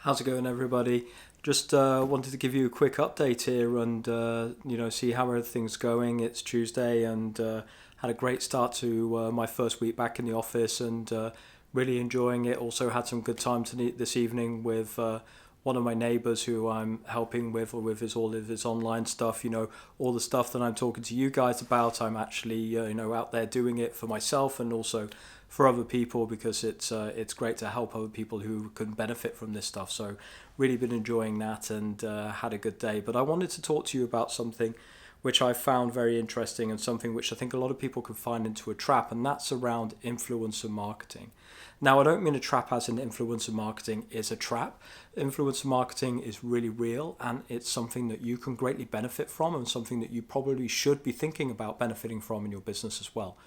How's it going, everybody? Just wanted to give you a quick update here and see how everything's going. It's Tuesday and had a great start to my first week back in the office and really enjoying it. Also had some good time this evening with one of my neighbors who I'm helping with all of his online stuff. All the stuff that I'm talking to you guys about. I'm actually out there doing it for myself and also for other people because it's great to help other people who can benefit from this stuff. So really been enjoying that and had a good day. But I wanted to talk to you about something which I found very interesting and something which I think a lot of people can find into a trap, and that's around influencer marketing. Now, I don't mean a trap as in influencer marketing is a trap. Influencer marketing is really real and it's something that you can greatly benefit from and something that you probably should be thinking about benefiting from in your business as well.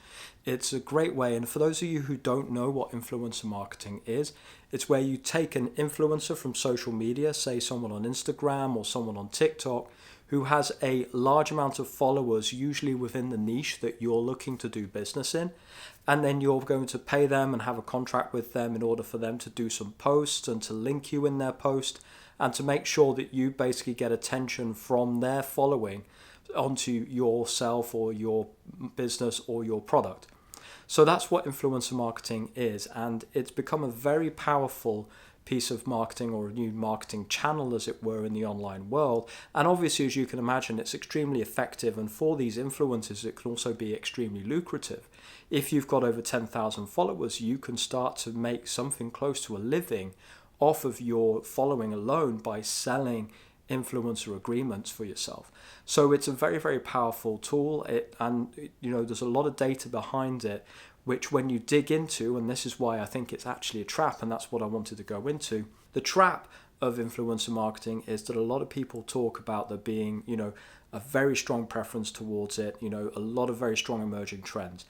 It's a great way, and for those of you who don't know what influencer marketing is, it's where you take an influencer from social media, say someone on Instagram or someone on TikTok, who has a large amount of followers, usually within the niche that you're looking to do business in, and then you're going to pay them and have a contract with them in order for them to do some posts and to link you in their post and to make sure that you basically get attention from their following onto yourself or your business or your product. So that's what influencer marketing is, and it's become a very powerful piece of marketing or a new marketing channel, as it were, in the online world. And obviously, as you can imagine, it's extremely effective, and for these influencers it can also be extremely lucrative. If you've got over 10,000 followers, you can start to make something close to a living off of your following alone by selling influencer agreements for yourself. So it's a very, very powerful tool, and there's a lot of data behind it, which when you dig into, and this is why I think it's actually a trap, and that's what I wanted to go into. The trap of influencer marketing is that a lot of people talk about there being, a very strong preference towards it, a lot of very strong emerging trends.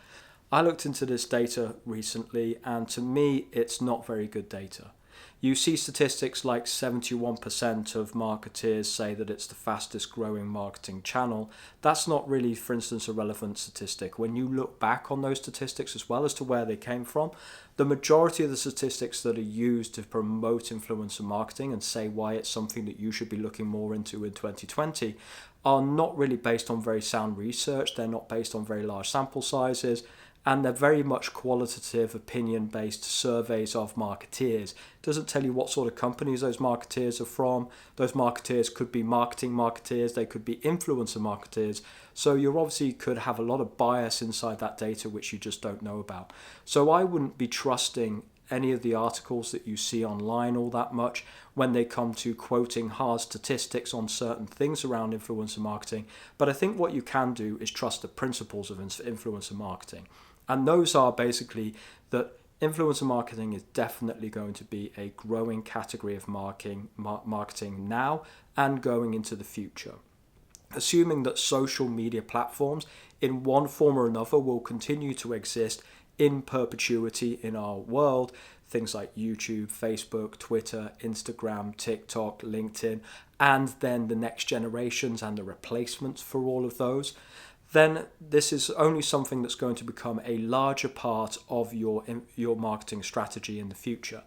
I looked into this data recently, and to me, it's not very good data. You see statistics like 71% of marketeers say that it's the fastest growing marketing channel. That's not really, for instance, a relevant statistic. When you look back on those statistics as well as to where they came from, the majority of the statistics that are used to promote influencer marketing and say why it's something that you should be looking more into in 2020 are not really based on very sound research. They're not based on very large sample sizes. And they're very much qualitative, opinion-based surveys of marketeers. It doesn't tell you what sort of companies those marketeers are from. Those marketeers could be marketing marketeers, they could be influencer marketeers. So you obviously could have a lot of bias inside that data which you just don't know about. So I wouldn't be trusting any of the articles that you see online all that much when they come to quoting hard statistics on certain things around influencer marketing. But I think what you can do is trust the principles of influencer marketing. And those are basically that influencer marketing is definitely going to be a growing category of marketing now and going into the future. Assuming that social media platforms in one form or another will continue to exist in perpetuity in our world, things like YouTube, Facebook, Twitter, Instagram, TikTok, LinkedIn, and then the next generations and the replacements for all of those, then this is only something that's going to become a larger part of your marketing strategy in the future.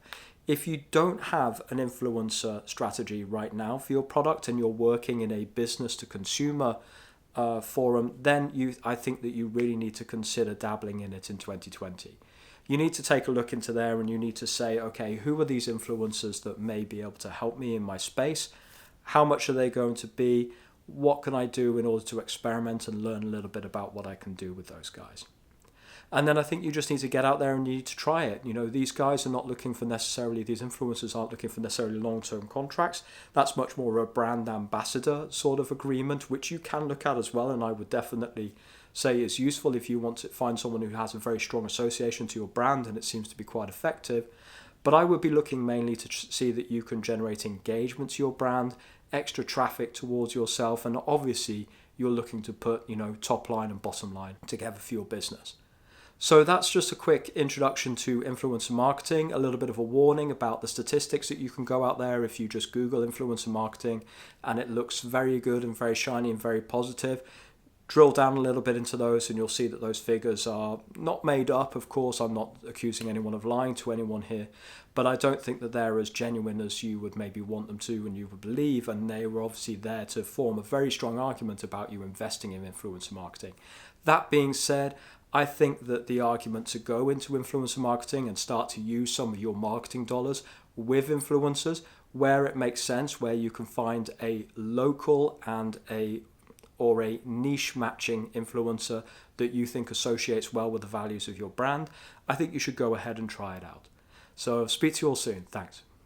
If you don't have an influencer strategy right now for your product and you're working in a business to consumer forum, then I think that you really need to consider dabbling in it in 2020. You need to take a look into there and you need to say, okay, who are these influencers that may be able to help me in my space? How much are they going to be? What can I do in order to experiment and learn a little bit about what I can do with those guys? And then I think you just need to get out there and you need to try it. These guys are not looking for necessarily, these influencers aren't looking for necessarily long-term contracts. That's much more a brand ambassador sort of agreement, which you can look at as well. And I would definitely say it's useful if you want to find someone who has a very strong association to your brand, and it seems to be quite effective. But I would be looking mainly to see that you can generate engagement to your brand, extra traffic towards yourself, and obviously you're looking to put, top line and bottom line together for your business. So that's just a quick introduction to influencer marketing, a little bit of a warning about the statistics that you can go out there if you just Google influencer marketing and it looks very good and very shiny and very positive. drill down a little bit into those and you'll see that those figures are not made up. Of course, I'm not accusing anyone of lying to anyone here, but I don't think that they're as genuine as you would maybe want them to and you would believe, and they were obviously there to form a very strong argument about you investing in influencer marketing. That being said, I think that the argument to go into influencer marketing and start to use some of your marketing dollars with influencers where it makes sense, where you can find a local and a niche matching influencer that you think associates well with the values of your brand, I think you should go ahead and try it out. So speak to you all soon. Thanks.